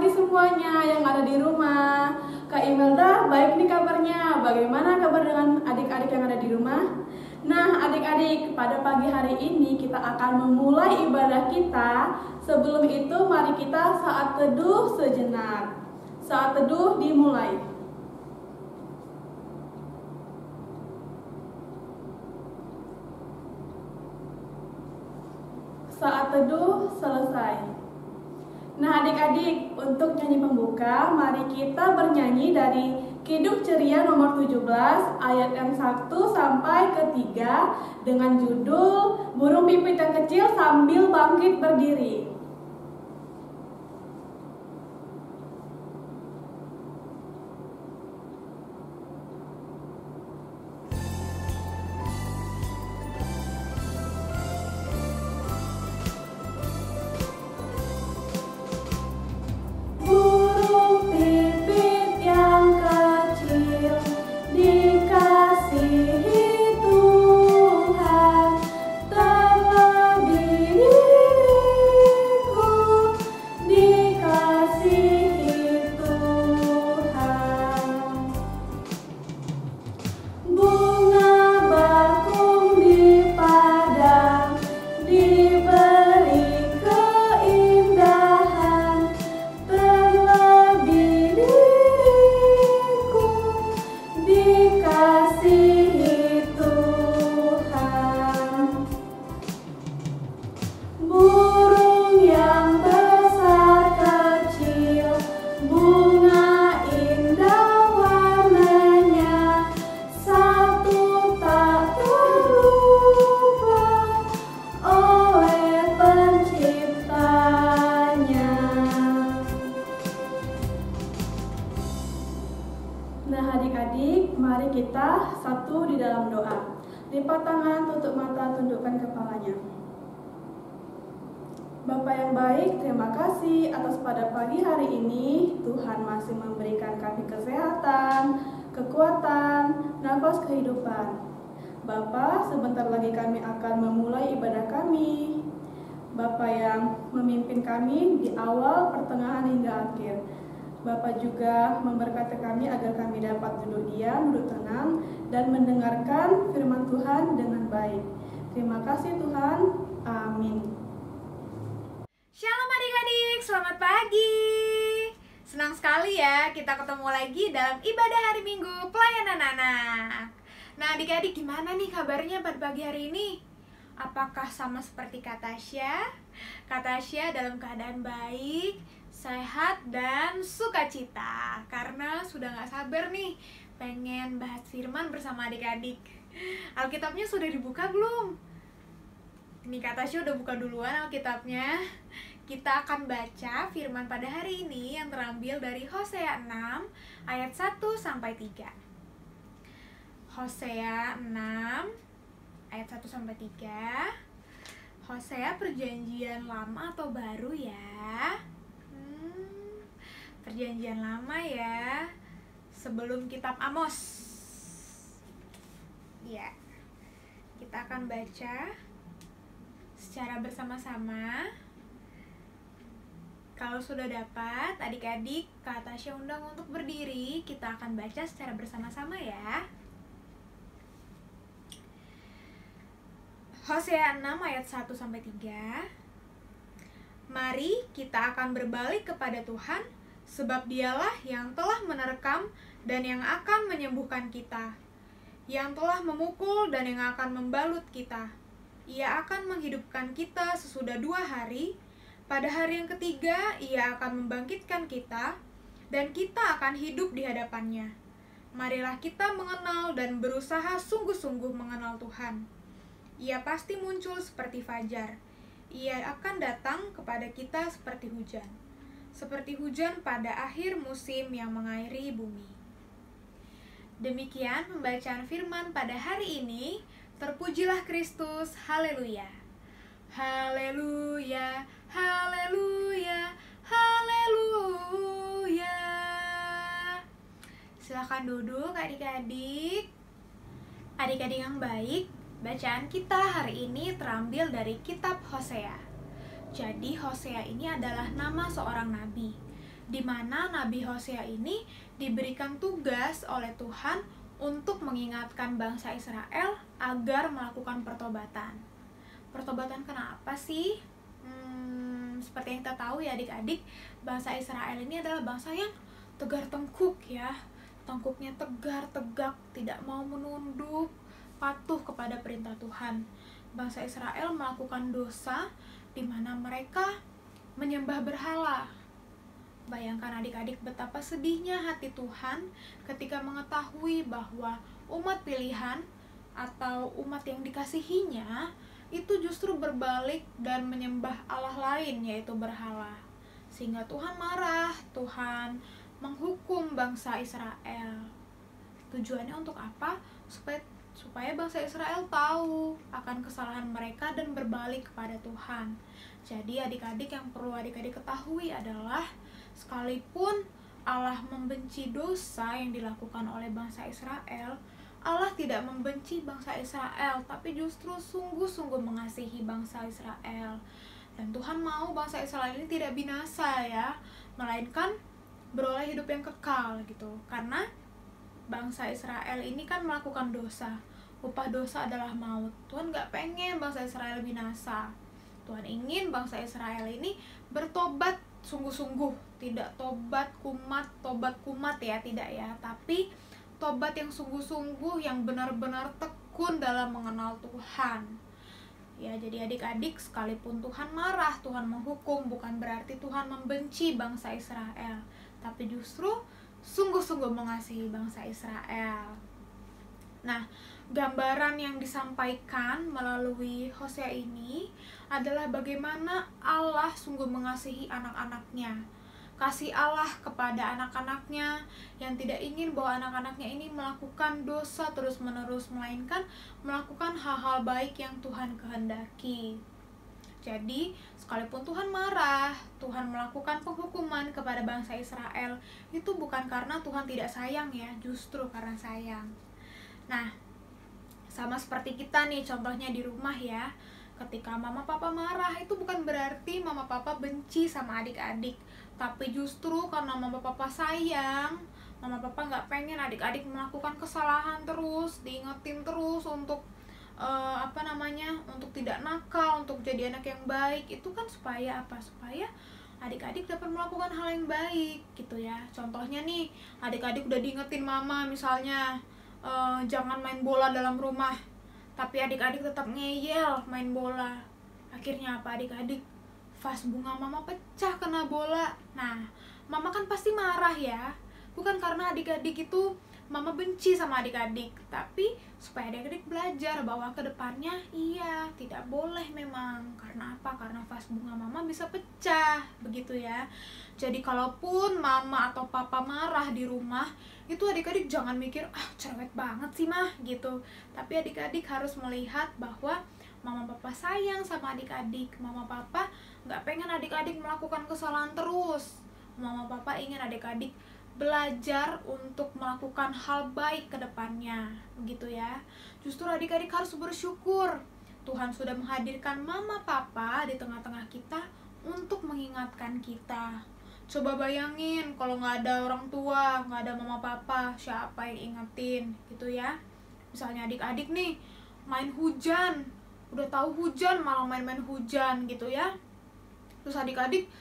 pagi semuanya yang ada di rumah. Kak Imelda, baik nih kabarnya. Bagaimana kabar dengan adik-adik yang ada di rumah? Nah, adik-adik, pada pagi hari ini kita akan memulai ibadah kita. Sebelum itu, mari kita saat teduh sejenak. Saat teduh dimulai. Saat teduh selesai. Nah adik-adik, untuk nyanyi pembuka, mari kita bernyanyi dari Kidung Ceria nomor 17 ayat yang 1 sampai ke 3 dengan judul Burung Pipit yang Kecil Sambil Bangkit Berdiri. Nah adik-adik, mari kita satu di dalam doa. Lipat tangan, tutup mata, tundukkan kepalanya. Bapa yang baik, terima kasih atas pada pagi hari ini Tuhan masih memberikan kami kesehatan, kekuatan, nafas kehidupan. Bapa, sebentar lagi kami akan memulai ibadah kami. Bapa yang memimpin kami di awal, pertengahan hingga akhir. Bapak juga memberkati kami agar kami dapat duduk diam, duduk tenang, dan mendengarkan firman Tuhan dengan baik. Terima kasih Tuhan. Amin. Shalom adik-adik, selamat pagi. Senang sekali ya kita ketemu lagi dalam ibadah hari Minggu pelayanan anak. Nah adik-adik, gimana nih kabarnya pada pagi hari ini? Apakah sama seperti Kak Tasya? Kak Tasya dalam keadaan baik, sehat dan sukacita karena sudah gak sabar nih pengen bahas firman bersama adik-adik. Alkitabnya sudah dibuka belum? Ini Kak Tasya udah buka duluan Alkitabnya. Kita akan baca firman pada hari ini yang terambil dari Hosea 6 ayat 1 sampai 3. Hosea 6 ayat 1 sampai 3. Hosea perjanjian lama atau baru ya? Perjanjian lama ya, sebelum kitab Amos. Ya, kita akan baca secara bersama-sama. Kalau sudah dapat, adik-adik, Kak Tasya undang untuk berdiri. Kita akan baca secara bersama-sama ya. Hosea 6 ayat 1 sampai 3. Mari kita akan berbalik kepada Tuhan, sebab dialah yang telah menerkam dan yang akan menyembuhkan kita, yang telah memukul dan yang akan membalut kita. Ia akan menghidupkan kita sesudah 2 hari. Pada hari yang ketiga, ia akan membangkitkan kita, dan kita akan hidup di hadapannya. Marilah kita mengenal dan berusaha sungguh-sungguh mengenal Tuhan. Ia pasti muncul seperti fajar. Ia akan datang kepada kita seperti hujan pada akhir musim yang mengairi bumi. Demikian pembacaan firman pada hari ini. Terpujilah Kristus, haleluya. Haleluya, haleluya, haleluya. Silakan duduk adik-adik. Adik-adik yang baik, bacaan kita hari ini terambil dari kitab Hosea. Jadi Hosea ini adalah nama seorang nabi. di mana Nabi Hosea ini diberikan tugas oleh Tuhan untuk mengingatkan bangsa Israel agar melakukan pertobatan. Pertobatan kenapa sih? Seperti yang kita tahu ya adik-adik, bangsa Israel ini adalah bangsa yang tegar tengkuk ya. Tengkuknya tegar, tegak, tidak mau menunduk, patuh kepada perintah Tuhan. Bangsa Israel melakukan dosa di mana mereka menyembah berhala. Bayangkan adik-adik betapa sedihnya hati Tuhan ketika mengetahui bahwa umat pilihan atau umat yang dikasihinya itu justru berbalik dan menyembah Allah lain, yaitu berhala. Sehingga Tuhan marah, Tuhan menghukum bangsa Israel. Tujuannya untuk apa? Supaya bangsa Israel tahu akan kesalahan mereka dan berbalik kepada Tuhan. Jadi adik-adik, yang perlu adik-adik ketahui adalah sekalipun Allah membenci dosa yang dilakukan oleh bangsa Israel, Allah tidak membenci bangsa Israel, tapi justru sungguh-sungguh mengasihi bangsa Israel. Dan Tuhan mau bangsa Israel ini tidak binasa ya, melainkan beroleh hidup yang kekal gitu. Karena bangsa Israel ini kan melakukan dosa. Upah dosa adalah maut. Tuhan gak pengen bangsa Israel binasa. Tuhan ingin bangsa Israel ini bertobat sungguh-sungguh, tidak tobat kumat ya, tidak ya, tapi tobat yang sungguh-sungguh, yang benar-benar tekun dalam mengenal Tuhan. Ya, jadi adik-adik, sekalipun Tuhan marah, Tuhan menghukum, bukan berarti Tuhan membenci bangsa Israel, tapi justru sungguh-sungguh mengasihi bangsa Israel. Nah, gambaran yang disampaikan melalui Hosea ini adalah bagaimana Allah sungguh mengasihi anak-anaknya. Kasih Allah kepada anak-anaknya yang tidak ingin bahwa anak-anaknya ini melakukan dosa terus-menerus, melainkan melakukan hal-hal baik yang Tuhan kehendaki. Jadi, sekalipun Tuhan marah, Tuhan melakukan penghukuman kepada bangsa Israel, itu bukan karena Tuhan tidak sayang ya, justru karena sayang. Nah, sama seperti kita nih, contohnya di rumah ya. Ketika mama papa marah, itu bukan berarti mama papa benci sama adik-adik, tapi justru karena mama papa sayang, mama papa nggak pengen adik-adik melakukan kesalahan terus, diingetin terus untuk untuk tidak nakal, untuk jadi anak yang baik. Itu kan supaya apa? Supaya adik-adik dapat melakukan hal yang baik gitu ya. Contohnya nih, adik-adik udah diingetin mama misalnya jangan main bola dalam rumah, tapi adik-adik tetap ngeyel main bola. Akhirnya apa adik-adik? Vas bunga mama pecah kena bola. Nah, mama kan pasti marah ya. Bukan karena adik-adik itu mama benci sama adik-adik, tapi supaya adik-adik belajar bahwa kedepannya iya tidak boleh memang. Karena apa? Karena vas bunga mama bisa pecah, begitu ya. Jadi kalaupun mama atau papa marah di rumah, itu adik-adik jangan mikir cerewet banget sih mah gitu. Tapi adik-adik harus melihat bahwa mama papa sayang sama adik-adik. Mama papa nggak pengen adik-adik melakukan kesalahan terus. Mama papa ingin adik-adik belajar untuk melakukan hal baik ke depannya, begitu ya. Justru adik-adik harus bersyukur Tuhan sudah menghadirkan mama papa di tengah-tengah kita untuk mengingatkan kita. Coba bayangin kalau nggak ada orang tua, nggak ada mama papa, siapa yang ingetin gitu ya. Misalnya adik-adik nih main hujan, udah tahu hujan malah main-main hujan gitu ya. Terus adik-adik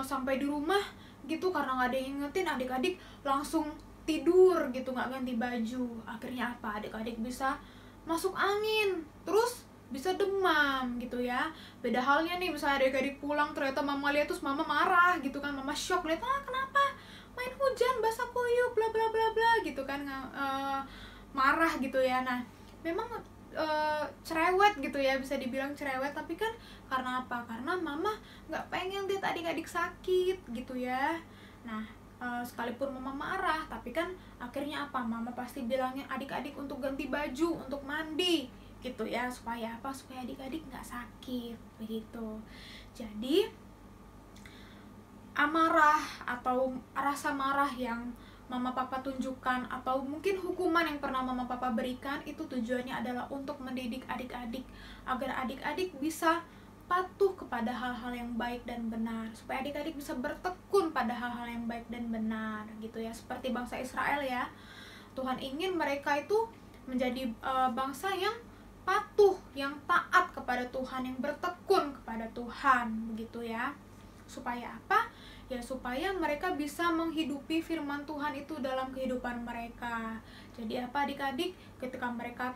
sampai di rumah gitu, karena nggak ada yang ingetin, adik-adik langsung tidur gitu, nggak ganti baju. Akhirnya apa? Adik-adik bisa masuk angin, terus bisa demam gitu ya. Beda halnya nih, misalnya adik-adik pulang ternyata mama lihat, terus mama marah gitu kan, mama shock lihat kenapa main hujan basah kuyup bla bla bla bla gitu kan, marah gitu ya. Nah, memang cerewet gitu ya, bisa dibilang cerewet, tapi kan karena apa? Karena mama nggak pengen lihat adik-adik sakit gitu ya. Nah, sekalipun mama marah, tapi kan akhirnya apa? Mama pasti bilangnya adik-adik untuk ganti baju, untuk mandi gitu ya, supaya apa? Supaya adik-adik nggak sakit begitu. Jadi amarah atau rasa marah yang mama papa tunjukkan, atau mungkin hukuman yang pernah mama papa berikan, itu tujuannya adalah untuk mendidik adik-adik agar adik-adik bisa patuh kepada hal-hal yang baik dan benar, supaya adik-adik bisa bertekun pada hal-hal yang baik dan benar gitu ya. Seperti bangsa Israel ya, Tuhan ingin mereka itu menjadi bangsa yang patuh, yang taat kepada Tuhan, yang bertekun kepada Tuhan begitu ya. Supaya apa? Ya supaya mereka bisa menghidupi firman Tuhan itu dalam kehidupan mereka. Jadi apa adik-adik, ketika mereka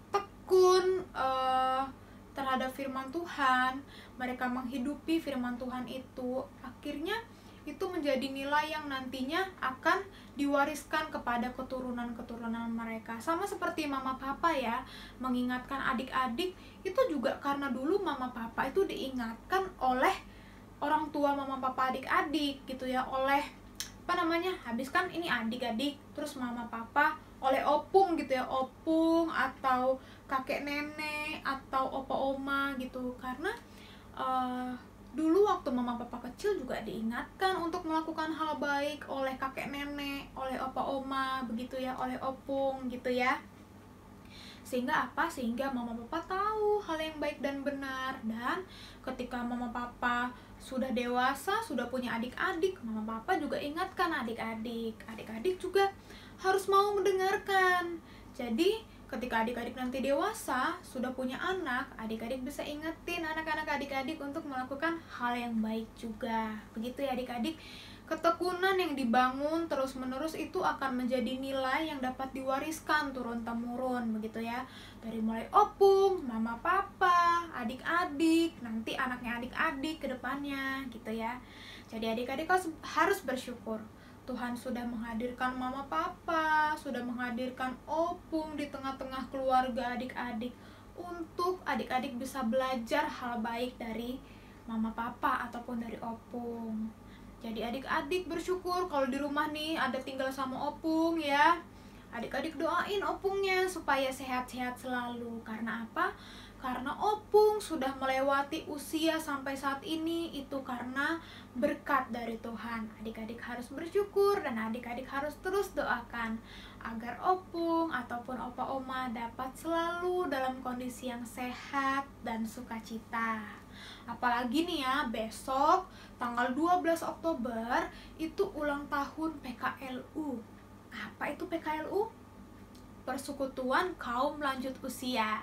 tekun terhadap firman Tuhan, mereka menghidupi firman Tuhan itu, akhirnya itu menjadi nilai yang nantinya akan diwariskan kepada keturunan-keturunan mereka. Sama seperti mama papa ya, mengingatkan adik-adik itu juga karena dulu mama papa itu diingatkan oleh orang tua mama papa adik-adik gitu ya, oleh habis kan ini adik-adik, terus mama papa oleh opung gitu ya, opung atau kakek nenek atau opa oma gitu. Karena dulu waktu mama papa kecil juga diingatkan untuk melakukan hal baik oleh kakek nenek, oleh opa oma begitu ya, oleh opung gitu ya. Sehingga apa? Sehingga mama papa tahu hal yang baik dan benar. Dan ketika mama papa sudah dewasa, sudah punya adik-adik, mama papa juga ingatkan adik-adik. Adik-adik juga harus mau mendengarkan. Jadi ketika adik-adik nanti dewasa, sudah punya anak, adik-adik bisa ingetin anak-anak adik-adik untuk melakukan hal yang baik juga. Begitu ya adik-adik. Ketekunan yang dibangun terus-menerus itu akan menjadi nilai yang dapat diwariskan turun-temurun begitu ya. Dari mulai opung, mama papa, adik-adik, nanti anaknya adik-adik ke depannya gitu ya. Jadi adik-adik harus bersyukur. Tuhan sudah menghadirkan mama papa, sudah menghadirkan opung di tengah-tengah keluarga adik-adik untuk adik-adik bisa belajar hal baik dari mama papa ataupun dari opung. Jadi adik-adik bersyukur kalau di rumah nih ada tinggal sama opung ya. Adik-adik doain opungnya supaya sehat-sehat selalu. Karena apa? Karena opung sudah melewati usia sampai saat ini itu karena berkat dari Tuhan. Adik-adik harus bersyukur dan adik-adik harus terus doakan agar opung ataupun opa oma dapat selalu dalam kondisi yang sehat dan sukacita. Apalagi nih ya, besok tanggal 12 Oktober itu ulang tahun PKLU. Apa itu PKLU? Persekutuan Kaum Lanjut Usia.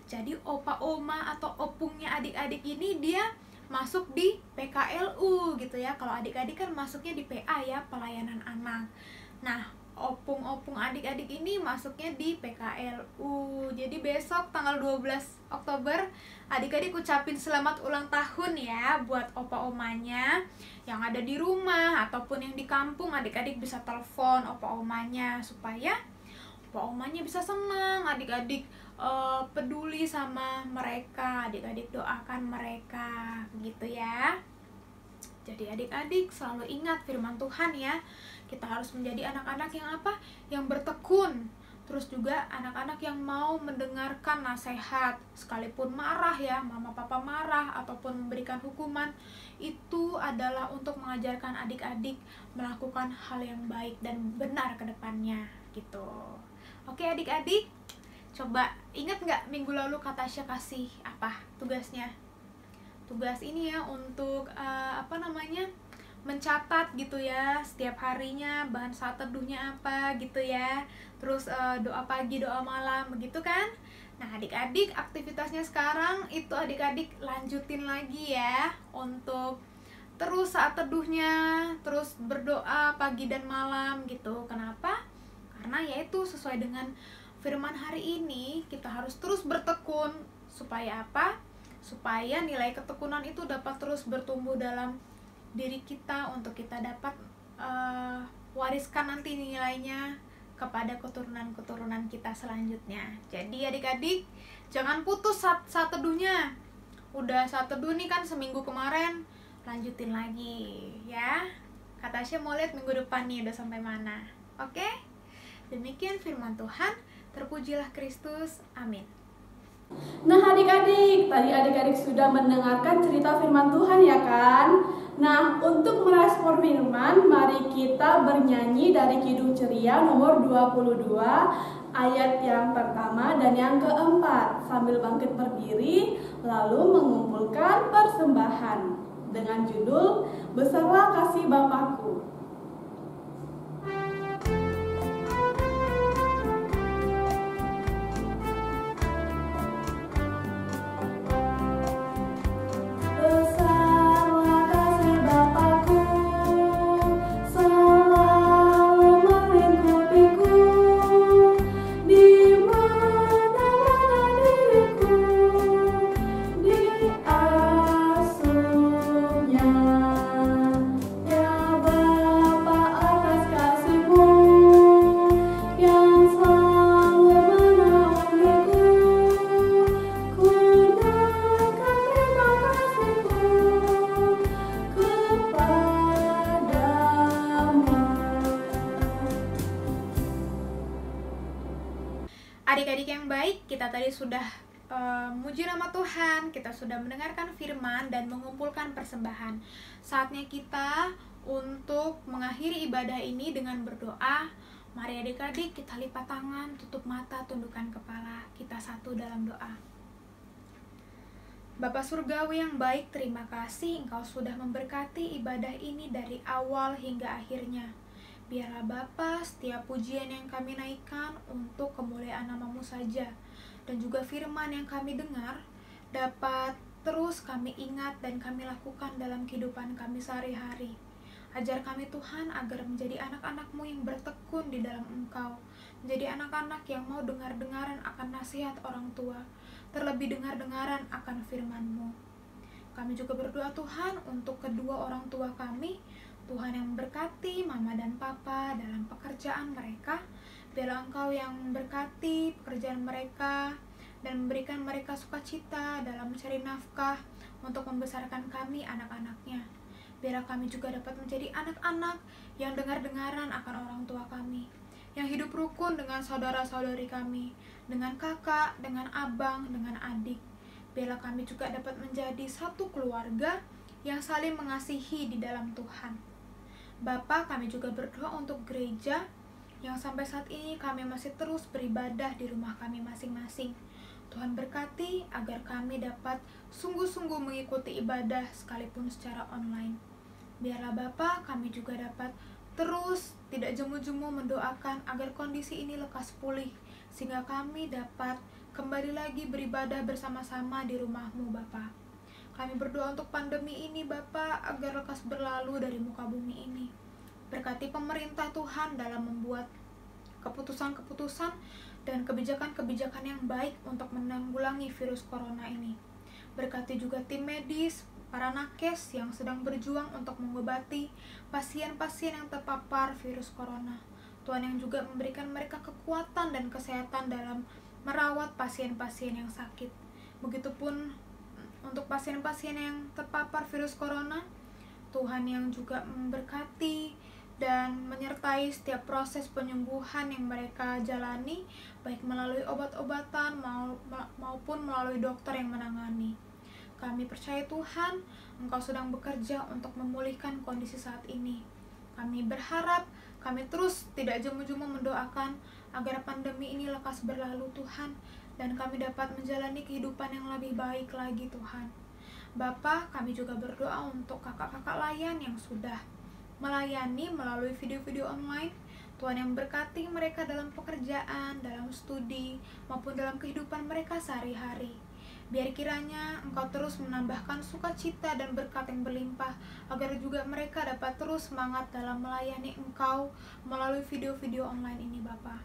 Jadi opa oma atau opungnya adik-adik ini dia masuk di PKLU gitu ya. Kalau adik-adik kan masuknya di PA ya, pelayanan anak. Nah, opung-opung adik-adik ini masuknya di PKLU. Jadi besok tanggal 12 Oktober adik-adik ucapin selamat ulang tahun ya buat opa omanya yang ada di rumah ataupun yang di kampung. Adik-adik bisa telepon opa omanya supaya opa omanya bisa senang, adik-adik peduli sama mereka, adik-adik doakan mereka begitu ya. Jadi adik-adik selalu ingat firman Tuhan ya. Kita harus menjadi anak-anak yang apa? Yang bertekun. Terus juga anak-anak yang mau mendengarkan nasihat, sekalipun marah ya, mama papa marah ataupun memberikan hukuman, itu adalah untuk mengajarkan adik-adik melakukan hal yang baik dan benar ke depannya gitu. Oke adik-adik, coba ingat nggak minggu lalu Kak Tasya kasih apa tugasnya? Tugas ini ya untuk mencatat gitu ya setiap harinya bahan saat teduhnya apa gitu ya. Terus doa pagi, doa malam begitu kan. Nah adik-adik aktivitasnya sekarang itu adik-adik lanjutin lagi ya untuk terus saat teduhnya, terus berdoa pagi dan malam gitu. Kenapa? Karena yaitu sesuai dengan firman hari ini kita harus terus bertekun. Supaya apa? Supaya nilai ketekunan itu dapat terus bertumbuh dalam diri kita untuk kita dapat wariskan nanti nilainya kepada keturunan-keturunan kita selanjutnya. Jadi adik-adik jangan putus saat teduhnya. Udah saat teduh nih kan seminggu kemarin, lanjutin lagi ya. Kak Tasya mau lihat minggu depan nih udah sampai mana. Oke? Demikian firman Tuhan. Terpujilah Kristus. Amin. Nah adik-adik, tadi adik-adik sudah mendengarkan cerita firman Tuhan ya kan? Nah untuk merespon firman, mari kita bernyanyi dari Kidung Ceria nomor 22, ayat yang pertama dan yang keempat. Sambil bangkit berdiri, lalu mengumpulkan persembahan dengan judul Besarlah Kasih Bapakku. Adik-adik yang baik, kita tadi sudah muji nama Tuhan, kita sudah mendengarkan firman dan mengumpulkan persembahan. Saatnya kita untuk mengakhiri ibadah ini dengan berdoa. Mari adik-adik kita lipat tangan, tutup mata, tundukkan kepala. Kita satu dalam doa. Bapa Surgawi yang baik, terima kasih Engkau sudah memberkati ibadah ini dari awal hingga akhirnya. Biarlah Bapa, setiap pujian yang kami naikkan untuk kemuliaan nama-Mu saja, dan juga firman yang kami dengar dapat terus kami ingat dan kami lakukan dalam kehidupan kami sehari-hari. Ajar kami Tuhan agar menjadi anak-anak-Mu yang bertekun di dalam Engkau, menjadi anak-anak yang mau dengar-dengaran akan nasihat orang tua, terlebih dengar-dengaran akan firman-Mu. Kami juga berdoa Tuhan untuk kedua orang tua kami, Tuhan yang memberkati Mama dan Papa dalam pekerjaan mereka. Biarlah Engkau yang memberkati pekerjaan mereka dan memberikan mereka sukacita dalam mencari nafkah untuk membesarkan kami anak-anaknya. Biarlah kami juga dapat menjadi anak-anak yang dengar-dengaran akan orang tua kami, yang hidup rukun dengan saudara-saudari kami, dengan kakak, dengan abang, dengan adik. Biarlah kami juga dapat menjadi satu keluarga yang saling mengasihi di dalam Tuhan. Bapa, kami juga berdoa untuk gereja yang sampai saat ini kami masih terus beribadah di rumah kami masing-masing. Tuhan berkati agar kami dapat sungguh-sungguh mengikuti ibadah sekalipun secara online. Biarlah Bapa, kami juga dapat terus tidak jemu-jemu mendoakan agar kondisi ini lekas pulih, sehingga kami dapat kembali lagi beribadah bersama-sama di rumah-Mu Bapa. Kami berdoa untuk pandemi ini Bapa agar lekas berlalu dari muka bumi ini. Berkati pemerintah Tuhan dalam membuat keputusan-keputusan dan kebijakan-kebijakan yang baik untuk menanggulangi virus corona ini. Berkati juga tim medis, para nakes yang sedang berjuang untuk mengobati pasien-pasien yang terpapar virus corona. Tuhan yang juga memberikan mereka kekuatan dan kesehatan dalam merawat pasien-pasien yang sakit. Begitupun untuk pasien-pasien yang terpapar virus corona, Tuhan yang juga memberkati dan menyertai setiap proses penyembuhan yang mereka jalani, baik melalui obat-obatan maupun melalui dokter yang menangani. Kami percaya Tuhan, Engkau sedang bekerja untuk memulihkan kondisi saat ini. Kami berharap, kami terus tidak jemu-jemu mendoakan agar pandemi ini lekas berlalu Tuhan, dan kami dapat menjalani kehidupan yang lebih baik lagi Tuhan. Bapa, kami juga berdoa untuk kakak-kakak layan yang sudah melayani melalui video-video online. Tuhan yang berkati mereka dalam pekerjaan, dalam studi, maupun dalam kehidupan mereka sehari-hari. Biar kiranya Engkau terus menambahkan sukacita dan berkat yang berlimpah, agar juga mereka dapat terus semangat dalam melayani Engkau melalui video-video online ini Bapa.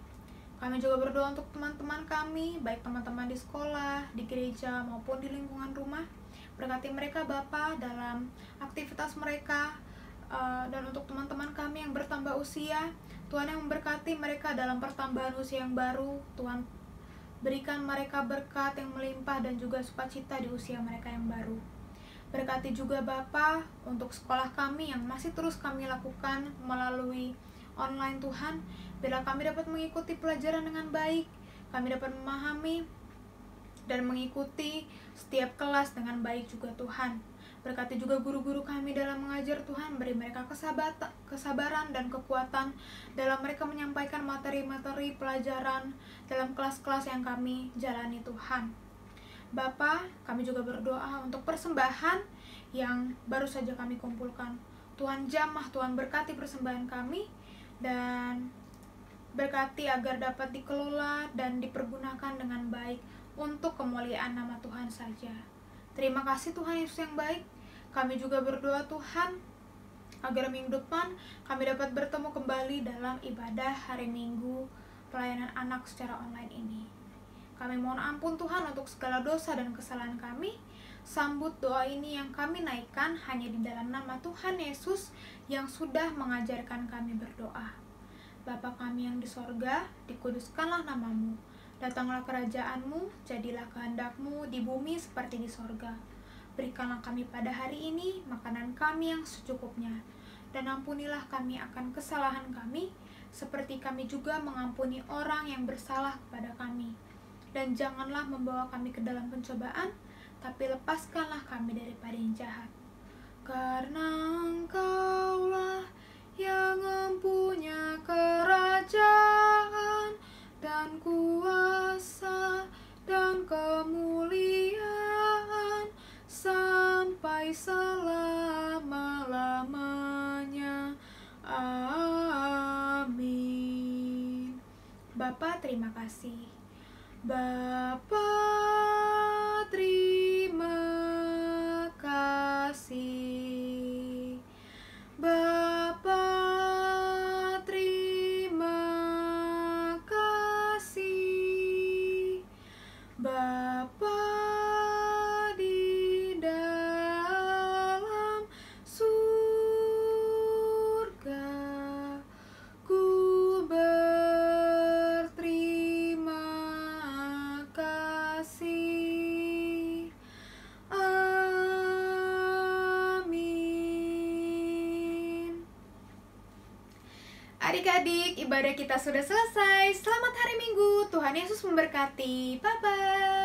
Kami juga berdoa untuk teman-teman kami, baik teman-teman di sekolah, di gereja, maupun di lingkungan rumah. Berkati mereka Bapa dalam aktivitas mereka, dan untuk teman-teman kami yang bertambah usia, Tuhan yang memberkati mereka dalam pertambahan usia yang baru. Tuhan berikan mereka berkat yang melimpah dan juga sukacita di usia mereka yang baru. Berkati juga Bapa untuk sekolah kami yang masih terus kami lakukan melalui online Tuhan. Bila kami dapat mengikuti pelajaran dengan baik, kami dapat memahami dan mengikuti setiap kelas dengan baik juga Tuhan. Berkati juga guru-guru kami dalam mengajar Tuhan, beri mereka kesabaran dan kekuatan dalam mereka menyampaikan materi-materi pelajaran dalam kelas-kelas yang kami jalani Tuhan. Bapa, kami juga berdoa untuk persembahan yang baru saja kami kumpulkan. Tuhan jamah, Tuhan berkati persembahan kami dan berkati agar dapat dikelola dan dipergunakan dengan baik untuk kemuliaan nama Tuhan saja. Terima kasih Tuhan Yesus yang baik. Kami juga berdoa Tuhan agar minggu depan kami dapat bertemu kembali dalam ibadah hari Minggu pelayanan anak secara online ini. Kami mohon ampun Tuhan untuk segala dosa dan kesalahan kami. Sambut doa ini yang kami naikkan hanya di dalam nama Tuhan Yesus yang sudah mengajarkan kami berdoa. Bapa kami yang di sorga, dikuduskanlah namamu. Datanglah kerajaan-Mu, jadilah kehendak-Mu di bumi seperti di sorga. Berikanlah kami pada hari ini makanan kami yang secukupnya. Dan ampunilah kami akan kesalahan kami, seperti kami juga mengampuni orang yang bersalah kepada kami. Dan janganlah membawa kami ke dalam pencobaan, tapi lepaskanlah kami daripada yang jahat. Karena Engkaulah yang mempunyai kerajaan dan kuasa dan kemuliaan sampai selama-lamanya. Amin. Bapa, terima kasih. Bapa, terima kasih. Bapa, terima kasih. Bapa di dalam surga, ku berterima kasih. Amin. Adik-adik, ibadah kita sudah selesai. Selamat hari Minggu. Tuhan Yesus memberkati. Bye-bye.